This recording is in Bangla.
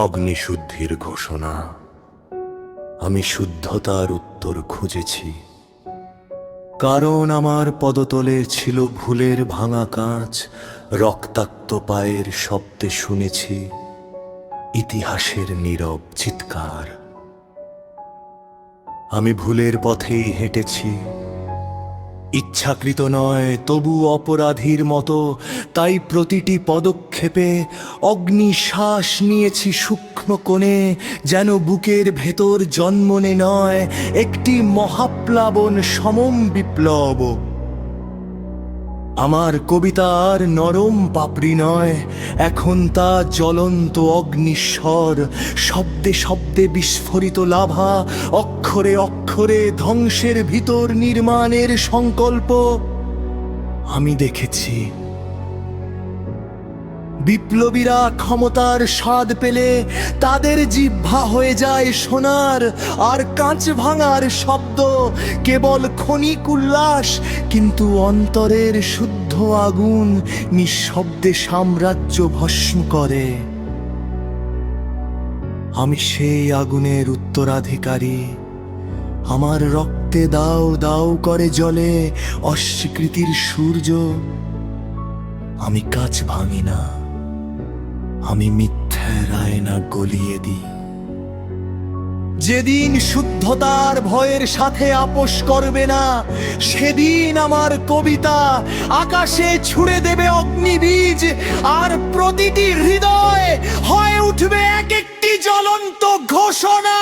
অগ্নিশুদ্ধির ঘোষণা। আমি শুদ্ধতার উত্তর খুঁজেছি, কারণ আমার পদতলে ছিল ভুলের ভাঙা কাঁচ। রক্তাক্ত পায়ের শব্দে শুনেছি ইতিহাসের নীরব চিৎকার। আমি ভুলের পথেই হেঁটেছি, ইচ্ছাকৃত নয়, তবু অপরাধীর মতো। তাই প্রতিটি পদক্ষেপে অগ্নিশ্বাস নিয়েছি সূক্ষ্ম কোণে, যেন বুকের ভেতর জন্মনে নয় একটি মহাপ্লাবন সমম বিপ্লব। আমার কবিতা আর নরম পাপড়ি নয়, এখন তা জ্বলন্ত অগ্নিস্বর। শব্দে শব্দে বিস্ফোরিত লাভা, অক্ষরে অক্ষরে ধ্বংসের ভিতর নির্মাণের সংকল্প। আমি দেখেছি বিপ্লবীরা ক্ষমতার স্বাদ পেলে তাদের জিহ্বা হয়ে যায় সোনার, আর কাঁচ ভাঙার শব্দ কেবল ক্ষণিক উল্লাস, কিন্তু অন্তরের শুদ্ধ আগুন নিঃশব্দে সাম্রাজ্য ভস্ম করে। আমি সেই আগুনের উত্তরাধিকারী, আমার রক্তে দাও দাও করে জ্বলে অস্বীকৃতির সূর্য। আমি কাঁচ ভাঙি না, আমি মিথ্যার আয়না গলিয়ে দিই। যেদিন শুদ্ধতার ভয়ের সাথে আপোষ করবে না, সেদিন আমার কবিতা আকাশে ছুড়ে দেবে অগ্নিবীজ, আর প্রতিটি হৃদয় হয়ে উঠবে এক একটি জ্বলন্ত ঘোষণা।